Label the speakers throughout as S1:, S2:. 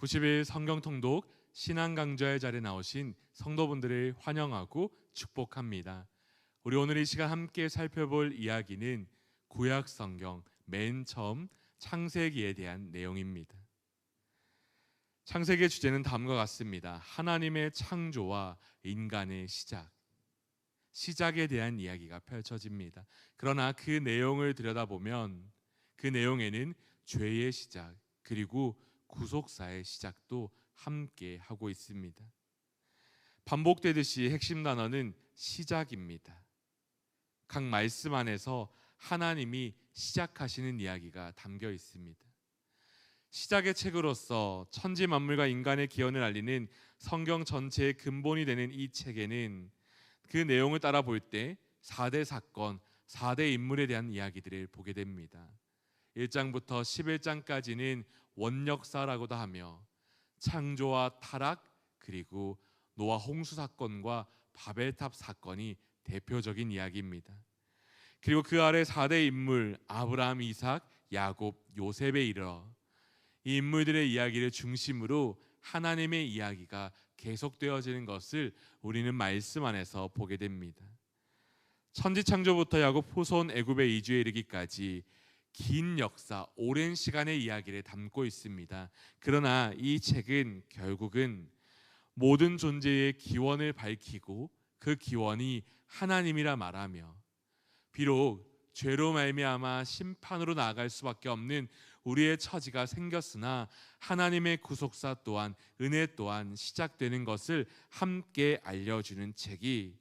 S1: 90일 성경 통독 신앙 강좌의 자리에 나오신 성도분들을 환영하고 축복합니다. 우리 오늘 이 시간 함께 살펴볼 이야기는 구약 성경 맨 처음 창세기에 대한 내용입니다. 창세기의 주제는 다음과 같습니다. 하나님의 창조와 인간의 시작에 대한 이야기가 펼쳐집니다. 그러나 그 내용을 들여다보면 그 내용에는 죄의 시작 그리고 구속사의 시작도 함께 하고 있습니다. 반복되듯이 핵심 단어는 시작입니다. 각 말씀 안에서 하나님이 시작하시는 이야기가 담겨 있습니다. 시작의 책으로서 천지 만물과 인간의 기원을 알리는 성경 전체의 근본이 되는 이 책에는 그 내용을 따라 볼 때 4대 사건, 4대 인물에 대한 이야기들을 보게 됩니다. 1장부터 11장까지는 원역사라고도 하며 창조와 타락 그리고 노아 홍수 사건과 바벨탑 사건이 대표적인 이야기입니다. 그리고 그 아래 4대 인물 아브라함, 이삭, 야곱, 요셉에 이르러 이 인물들의 이야기를 중심으로 하나님의 이야기가 계속되어지는 것을 우리는 말씀 안에서 보게 됩니다. 천지창조부터 야곱 후손 애굽의 이주에 이르기까지 긴 역사, 오랜 시간의 이야기를 담고 있습니다. 그러나 이 책은 결국은 모든 존재의 기원을 밝히고 그 기원이 하나님이라 말하며 비록 죄로 말미암아 심판으로 나아갈 수밖에 없는 우리의 처지가 생겼으나 하나님의 구속사 또한 은혜 또한 시작되는 것을 함께 알려주는 책이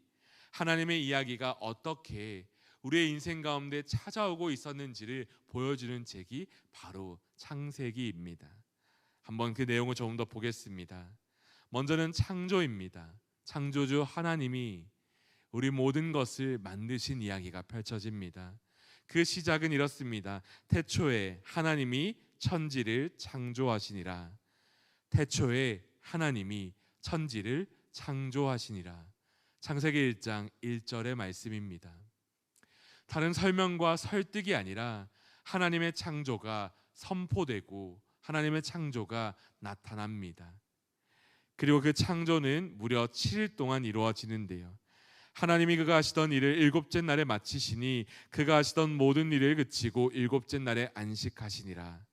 S1: 하나님의 이야기가 어떻게 우리의 인생 가운데 찾아오고 있었는지를 보여주는 책이 바로 창세기입니다. 한번 그 내용을 조금 더 보겠습니다. 먼저는 창조입니다. 창조주 하나님이 우리 모든 것을 만드신 이야기가 펼쳐집니다. 그 시작은 이렇습니다. 태초에 하나님이 천지를 창조하시니라. 태초에 하나님이 천지를 창조하시니라. 창세기 1장 1절의 말씀입니다. 다른 설명과 설득이 아니라 하나님의 창조가 선포되고 하나님의 창조가 나타납니다. 그리고 그 창조는 무려 7일 동안 이루어지는데요. 하나님이 그가 하시던 일을 일곱째 날에 마치시니 그가 하시던 모든 일을 그치고 일곱째 날에 안식하시니라.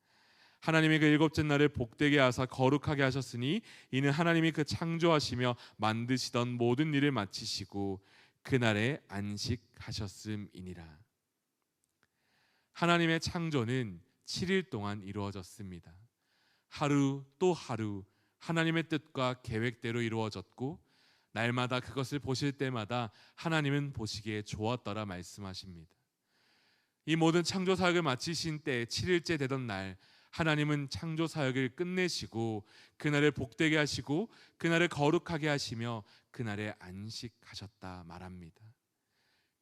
S1: 하나님이 그 일곱째 날을 복되게 하사 거룩하게 하셨으니 이는 하나님이 그 창조하시며 만드시던 모든 일을 마치시고 그날에 안식하셨음이니라. 하나님의 창조는 7일 동안 이루어졌습니다. 하루 또 하루 하나님의 뜻과 계획대로 이루어졌고 날마다 그것을 보실 때마다 하나님은 보시기에 좋았더라 말씀하십니다. 이 모든 창조 사역을 마치신 때 7일째 되던 날 하나님은 창조 사역을 끝내시고 그날을 복되게 하시고 그날을 거룩하게 하시며 그날에 안식하셨다 말합니다.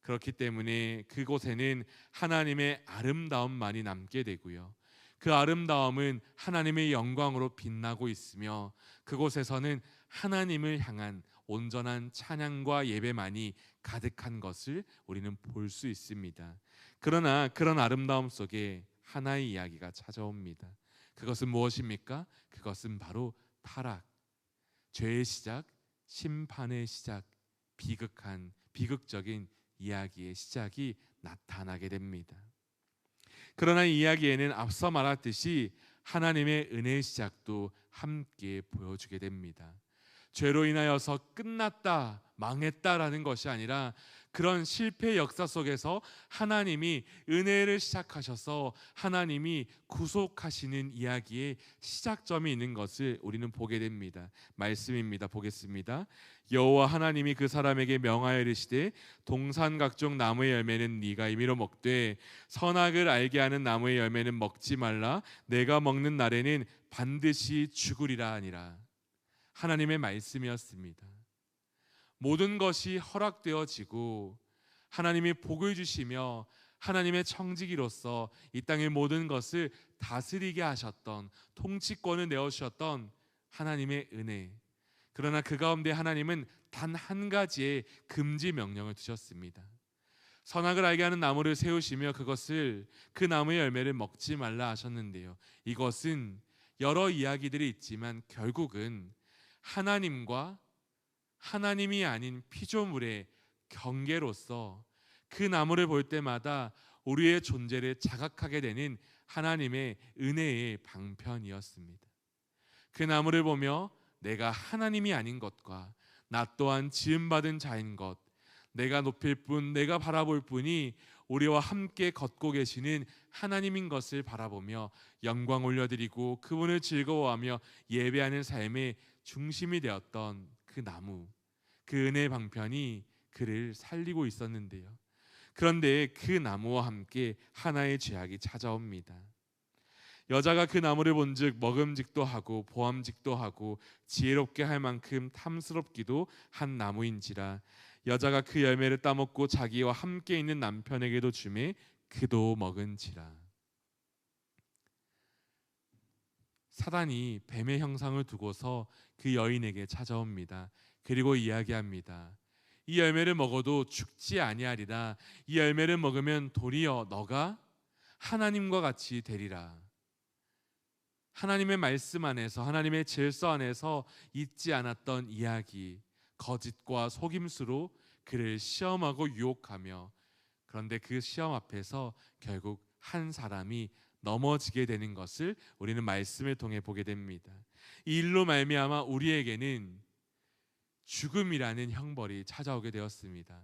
S1: 그렇기 때문에 그곳에는 하나님의 아름다움만이 남게 되고요. 그 아름다움은 하나님의 영광으로 빛나고 있으며 그곳에서는 하나님을 향한 온전한 찬양과 예배만이 가득한 것을 우리는 볼 수 있습니다. 그러나 그런 아름다움 속에 하나의 이야기가 찾아옵니다. 그것은 무엇입니까? 그것은 바로 타락, 죄의 시작, 심판의 시작, 비극적인 이야기의 시작이 나타나게 됩니다. 그러나 이 이야기에는 앞서 말했듯이 하나님의 은혜의 시작도 함께 보여주게 됩니다. 죄로 인하여서 끝났다, 망했다라는 것이 아니라 그런 실패 역사 속에서 하나님이 은혜를 시작하셔서 하나님이 구속하시는 이야기의 시작점이 있는 것을 우리는 보게 됩니다. 말씀입니다. 보겠습니다. 여호와 하나님이 그 사람에게 명하여 이르시되 동산 각종 나무의 열매는 네가 임의로 먹되 선악을 알게 하는 나무의 열매는 먹지 말라. 내가 먹는 날에는 반드시 죽으리라 하니라. 하나님의 말씀이었습니다. 모든 것이 허락되어지고 하나님이 복을 주시며 하나님의 청지기로서 이 땅의 모든 것을 다스리게 하셨던, 통치권을 내어주셨던 하나님의 은혜. 그러나 그 가운데 하나님은 단 한 가지의 금지 명령을 두셨습니다. 선악을 알게 하는 나무를 세우시며 그 나무의 열매를 먹지 말라 하셨는데요. 이것은 여러 이야기들이 있지만 결국은 하나님과 하나님이 아닌 피조물의 경계로서 그 나무를 볼 때마다 우리의 존재를 자각하게 되는 하나님의 은혜의 방편이었습니다. 그 나무를 보며 내가 하나님이 아닌 것과 나 또한 지음받은 자인 것, 내가 높일 뿐, 내가 바라볼 뿐이 우리와 함께 걷고 계시는 하나님인 것을 바라보며 영광 올려드리고 그분을 즐거워하며 예배하는 삶의 중심이 되었던 그 나무, 그 은혜의 방편이 그를 살리고 있었는데요. 그런데 그 나무와 함께 하나의 죄악이 찾아옵니다. 여자가 그 나무를 본즉 먹음직도 하고 보암직도 하고 지혜롭게 할 만큼 탐스럽기도 한 나무인지라 여자가 그 열매를 따먹고 자기와 함께 있는 남편에게도 주매 그도 먹은지라. 사단이 뱀의 형상을 두고서 그 여인에게 찾아옵니다. 그리고 이야기합니다. 이 열매를 먹어도 죽지 아니하리라. 이 열매를 먹으면 도리어 너가 하나님과 같이 되리라. 하나님의 말씀 안에서, 하나님의 질서 안에서 잊지 않았던 이야기, 거짓과 속임수로 그를 시험하고 유혹하며, 그런데 그 시험 앞에서 결국 한 사람이 넘어지게 되는 것을 우리는 말씀을 통해 보게 됩니다. 이 일로 말미암아 우리에게는 죽음이라는 형벌이 찾아오게 되었습니다.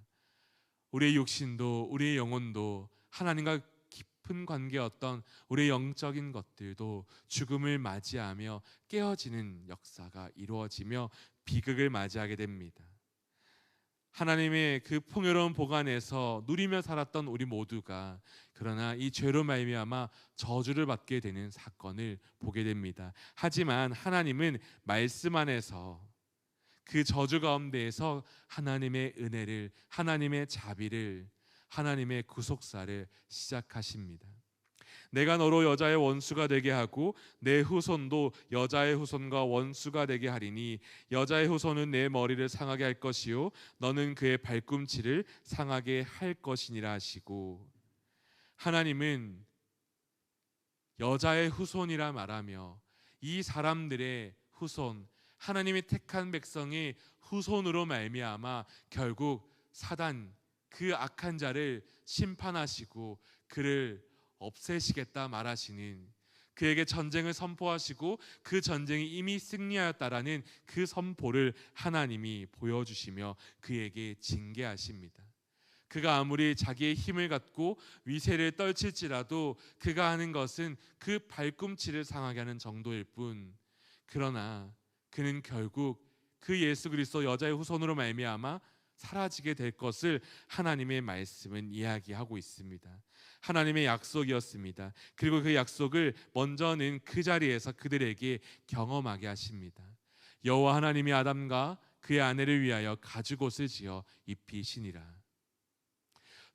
S1: 우리의 육신도 우리의 영혼도 하나님과 깊은 관계였던 우리의 영적인 것들도 죽음을 맞이하며 깨어지는 역사가 이루어지며 비극을 맞이하게 됩니다. 하나님의 그 풍요로운 보관에서 누리며 살았던 우리 모두가 그러나 이 죄로 말미암아 저주를 받게 되는 사건을 보게 됩니다. 하지만 하나님은 말씀 안에서 그 저주 가운데에서 하나님의 은혜를, 하나님의 자비를, 하나님의 구속사를 시작하십니다. 내가 너로 여자의 원수가 되게 하고 내 후손도 여자의 후손과 원수가 되게 하리니 여자의 후손은 내 머리를 상하게 할 것이요 너는 그의 발꿈치를 상하게 할 것이니라 하시고, 하나님은 여자의 후손이라 말하며 이 사람들의 후손, 하나님이 택한 백성의 후손으로 말미암아 결국 사단, 그 악한 자를 심판하시고 그를 없애시겠다 말하시는, 그에게 전쟁을 선포하시고 그 전쟁이 이미 승리하였다라는 그 선포를 하나님이 보여주시며 그에게 징계하십니다. 그가 아무리 자기의 힘을 갖고 위세를 떨칠지라도 그가 하는 것은 그 발꿈치를 상하게 하는 정도일 뿐, 그러나 그는 결국 그 예수 그리스도 여자의 후손으로 말미암아 사라지게 될 것을 하나님의 말씀은 이야기하고 있습니다. 하나님의 약속이었습니다. 그리고 그 약속을 먼저는 그 자리에서 그들에게 경험하게 하십니다. 여호와 하나님이 아담과 그의 아내를 위하여 가죽옷을 지어 입히시니라.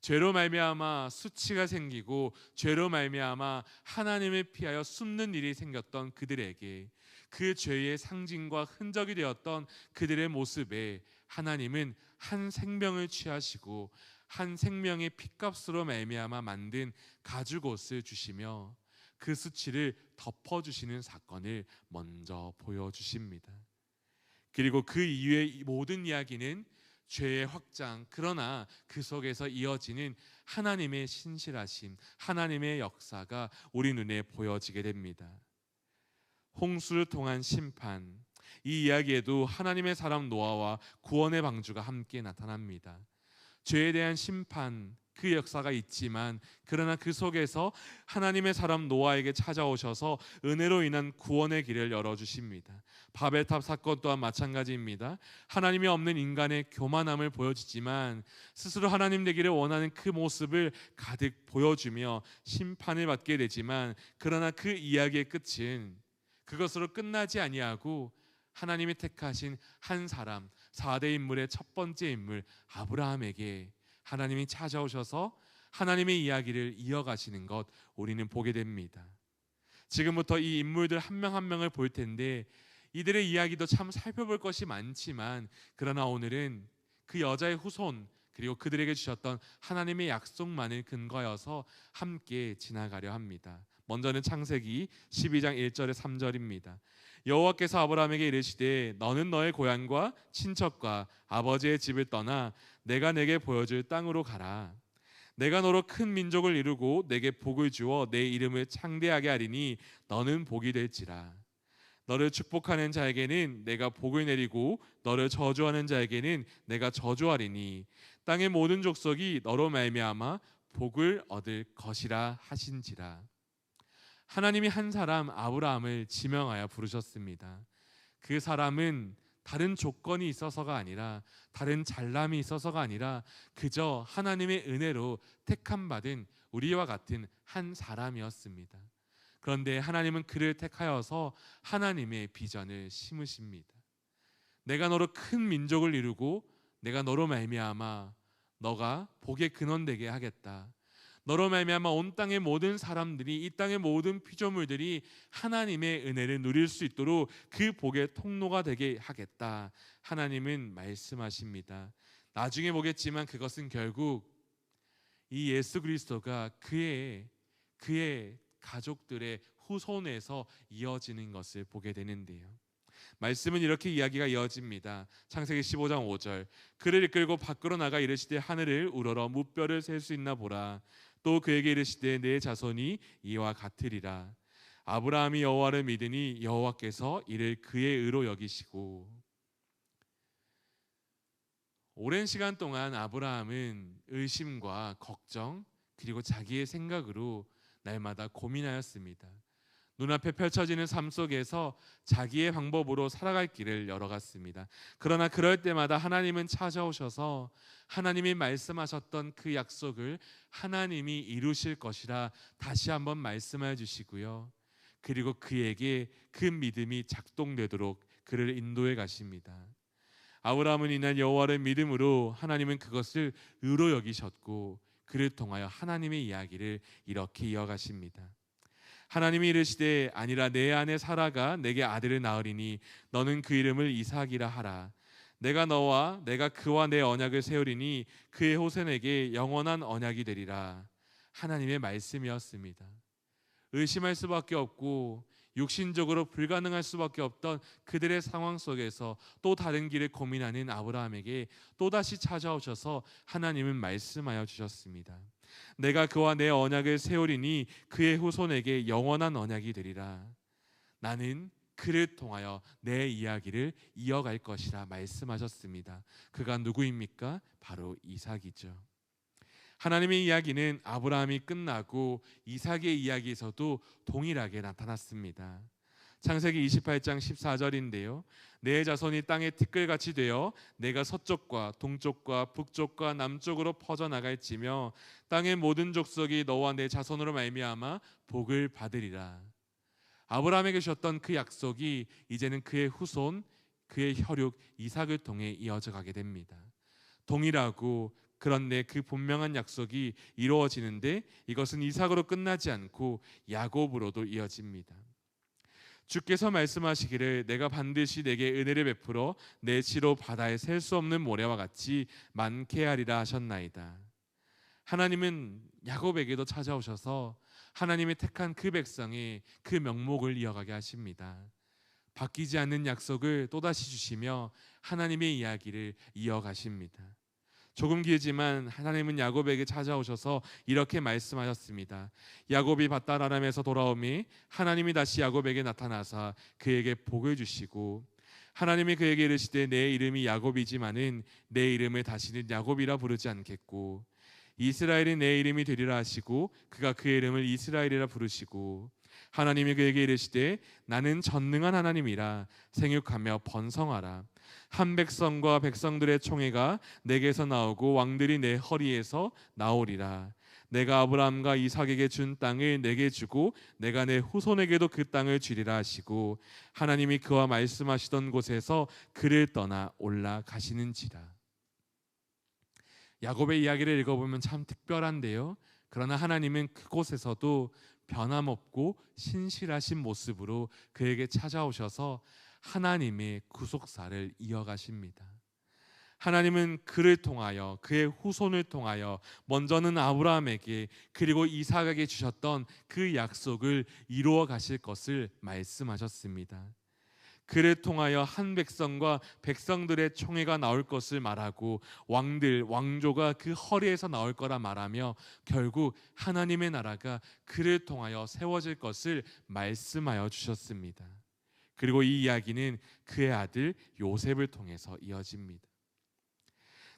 S1: 죄로 말미암아 수치가 생기고 죄로 말미암아 하나님을 피하여 숨는 일이 생겼던 그들에게, 그 죄의 상징과 흔적이 되었던 그들의 모습에 하나님은 한 생명을 취하시고 한 생명의 핏값으로 말미암아 만든 가죽옷을 주시며 그 수치를 덮어주시는 사건을 먼저 보여주십니다. 그리고 그 이후의 모든 이야기는 죄의 확장, 그러나 그 속에서 이어지는 하나님의 신실하심, 하나님의 역사가 우리 눈에 보여지게 됩니다. 홍수를 통한 심판, 이 이야기에도 하나님의 사람 노아와 구원의 방주가 함께 나타납니다. 죄에 대한 심판, 그 역사가 있지만 그러나 그 속에서 하나님의 사람 노아에게 찾아오셔서 은혜로 인한 구원의 길을 열어주십니다. 바벨탑 사건 또한 마찬가지입니다. 하나님이 없는 인간의 교만함을 보여주지만 스스로 하나님 되기를 원하는 그 모습을 가득 보여주며 심판을 받게 되지만, 그러나 그 이야기의 끝은 그것으로 끝나지 아니하고 하나님이 택하신 한 사람, 4대 인물의 첫 번째 인물 아브라함에게 하나님이 찾아오셔서 하나님의 이야기를 이어가시는 것 우리는 보게 됩니다. 지금부터 이 인물들 한 명 한 명을 볼 텐데 이들의 이야기도 참 살펴볼 것이 많지만, 그러나 오늘은 그 여자의 후손 그리고 그들에게 주셨던 하나님의 약속만을 근거해서 함께 지나가려 합니다. 먼저는 창세기 12장 1절에 3절입니다. 여호와께서 아브라함에게 이르시되 너는 너의 고향과 친척과 아버지의 집을 떠나 내가 내게 보여줄 땅으로 가라. 내가 너로 큰 민족을 이루고 내게 복을 주어 내 이름을 창대하게 하리니 너는 복이 될지라. 너를 축복하는 자에게는 내가 복을 내리고 너를 저주하는 자에게는 내가 저주하리니 땅의 모든 족속이 너로 말미암아 복을 얻을 것이라 하신지라. 하나님이 한 사람 아브라함을 지명하여 부르셨습니다. 그 사람은 다른 조건이 있어서가 아니라 다른 잘남이 있어서가 아니라 그저 하나님의 은혜로 택함 받은 우리와 같은 한 사람이었습니다. 그런데 하나님은 그를 택하여서 하나님의 비전을 심으십니다. 내가 너로 큰 민족을 이루고 내가 너로 말미암아 너가 복의 근원 되게 하겠다. 너로 말미암아 온 땅의 모든 사람들이, 이 땅의 모든 피조물들이 하나님의 은혜를 누릴 수 있도록 그 복의 통로가 되게 하겠다. 하나님은 말씀하십니다. 나중에 보겠지만 그것은 결국 이 예수 그리스도가 그의 가족들의 후손에서 이어지는 것을 보게 되는데요. 말씀은 이렇게 이야기가 이어집니다. 창세기 15장 5절. 그를 이끌고 밖으로 나가 이르시되 하늘을 우러러 무뼈를 셀 수 있나 보라. 또 그에게 이르시되 내 자손이 이와 같으리라. 아브라함이 여호와를 믿으니 여호와께서 이를 그의 의로 여기시고. 오랜 시간 동안 아브라함은 의심과 걱정 그리고 자기의 생각으로 날마다 고민하였습니다. 눈앞에 펼쳐지는 삶 속에서 자기의 방법으로 살아갈 길을 열어갔습니다. 그러나 그럴 때마다 하나님은 찾아오셔서 하나님이 말씀하셨던 그 약속을 하나님이 이루실 것이라 다시 한번 말씀해 주시고요. 그리고 그에게 그 믿음이 작동되도록 그를 인도해 가십니다. 아브라함은 이날 여호와를 믿음으로 하나님은 그것을 의로 여기셨고 그를 통하여 하나님의 이야기를 이렇게 이어가십니다. 하나님이 이르시되 아니라 내 아내 사라가 내게 아들을 낳으리니 너는 그 이름을 이삭이라 하라. 내가 그와 내 언약을 세우리니 그의 후손에게 영원한 언약이 되리라. 하나님의 말씀이었습니다. 의심할 수밖에 없고 육신적으로 불가능할 수밖에 없던 그들의 상황 속에서 또 다른 길을 고민하는 아브라함에게 또다시 찾아오셔서 하나님은 말씀하여 주셨습니다. 내가 그와 내 언약을 세우리니 그의 후손에게 영원한 언약이 되리라. 나는 그를 통하여 내 이야기를 이어갈 것이라 말씀하셨습니다. 그가 누구입니까? 바로 이삭이죠. 하나님의 이야기는 아브라함이 끝나고 이삭의 이야기에서도 동일하게 나타났습니다. 창세기 28장 14절인데요. 내 자손이 땅의 티끌같이 되어 내가 서쪽과 동쪽과 북쪽과 남쪽으로 퍼져나갈지며 땅의 모든 족속이 너와 내 자손으로 말미암아 복을 받으리라. 아브라함에게 주셨던 그 약속이 이제는 그의 후손, 그의 혈육 이삭을 통해 이어져 가게 됩니다. 동일하고 그런데 그 분명한 약속이 이루어지는데 이것은 이삭으로 끝나지 않고 야곱으로도 이어집니다. 주께서 말씀하시기를 내가 반드시 내게 은혜를 베풀어 내 지로 바다에 셀 수 없는 모래와 같이 많게 하리라 하셨나이다. 하나님은 야곱에게도 찾아오셔서 하나님이 택한 그 백성의 그 명목을 이어가게 하십니다. 바뀌지 않는 약속을 또다시 주시며 하나님의 이야기를 이어가십니다. 조금 길지만 하나님은 야곱에게 찾아오셔서 이렇게 말씀하셨습니다. 야곱이 밧다라람에서 돌아오매 하나님이 다시 야곱에게 나타나사 그에게 복을 주시고 하나님이 그에게 이르시되 내 이름이 야곱이지만은 내 이름을 다시는 야곱이라 부르지 않겠고 이스라엘이 내 이름이 되리라 하시고 그가 그의 이름을 이스라엘이라 부르시고 하나님이 그에게 이르시되 나는 전능한 하나님이라 생육하며 번성하라. 한 백성과 백성들의 총회가 내게서 나오고 왕들이 내 허리에서 나오리라. 내가 아브라함과 이삭에게 준 땅을 내게 주고 내가 내 후손에게도 그 땅을 주리라 하시고 하나님이 그와 말씀하시던 곳에서 그를 떠나 올라가시는지라. 야곱의 이야기를 읽어보면 참 특별한데요. 그러나 하나님은 그곳에서도 변함없고 신실하신 모습으로 그에게 찾아오셔서 하나님의 구속사를 이어가십니다. 하나님은 그를 통하여 그의 후손을 통하여 먼저는 아브라함에게 그리고 이삭에게 주셨던 그 약속을 이루어 가실 것을 말씀하셨습니다. 그를 통하여 한 백성과 백성들의 총회가 나올 것을 말하고 왕들 왕조가 그 허리에서 나올 거라 말하며 결국 하나님의 나라가 그를 통하여 세워질 것을 말씀하여 주셨습니다. 그리고 이 이야기는 그의 아들 요셉을 통해서 이어집니다.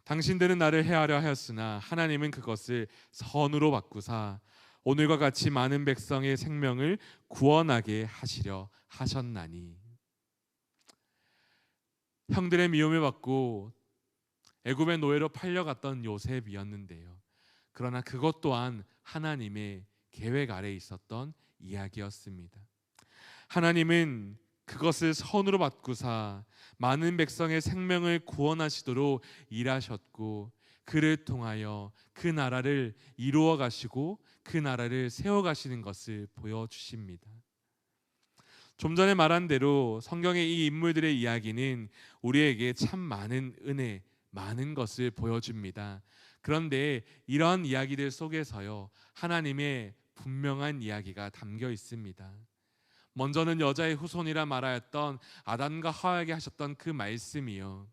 S1: 당신들은 나를 해하려 하였으나 하나님은 그것을 선으로 바꾸사 오늘과 같이 많은 백성의 생명을 구원하게 하시려 하셨나니. 형들의 미움을 받고 애굽의 노예로 팔려갔던 요셉이었는데요. 그러나 그것 또한 하나님의 계획 아래에 있었던 이야기였습니다. 하나님은 그것을 선으로 바꾸사 많은 백성의 생명을 구원하시도록 일하셨고 그를 통하여 그 나라를 이루어 가시고 그 나라를 세워 가시는 것을 보여주십니다. 좀 전에 말한 대로 성경의 이 인물들의 이야기는 우리에게 참 많은 은혜, 많은 것을 보여줍니다. 그런데 이러한 이야기들 속에서요, 하나님의 분명한 이야기가 담겨 있습니다. 먼저는 여자의 후손이라 말하였던 아담과 하와에게 하셨던 그 말씀이요,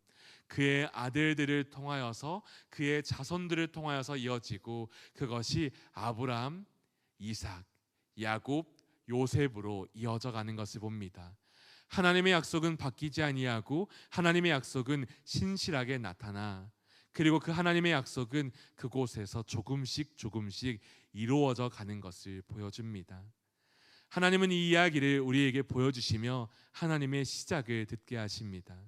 S1: 그의 아들들을 통하여서 그의 자손들을 통하여서 이어지고 그것이 아브라함, 이삭, 야곱, 요셉으로 이어져 가는 것을 봅니다. 하나님의 약속은 바뀌지 아니하고 하나님의 약속은 신실하게 나타나 그리고 그 하나님의 약속은 그곳에서 조금씩 이루어져 가는 것을 보여줍니다. 하나님은 이 이야기를 우리에게 보여주시며 하나님의 시작을 듣게 하십니다.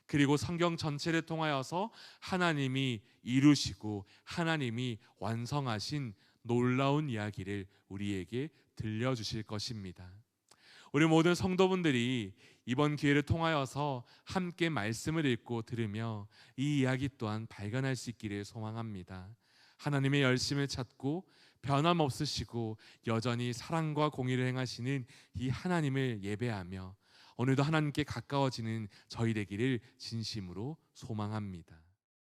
S1: 그리고 성경 전체를 통하여서 하나님이 이루시고 하나님이 완성하신 놀라운 이야기를 우리에게 들려주실 것입니다. 우리 모든 성도분들이 이번 기회를 통하여서 함께 말씀을 읽고 들으며 이 이야기 또한 발견할 수 있기를 소망합니다. 하나님의 열심을 찾고 변함없으시고 여전히 사랑과 공의를 행하시는 이 하나님을 예배하며 오늘도 하나님께 가까워지는 저희 되기를 진심으로 소망합니다.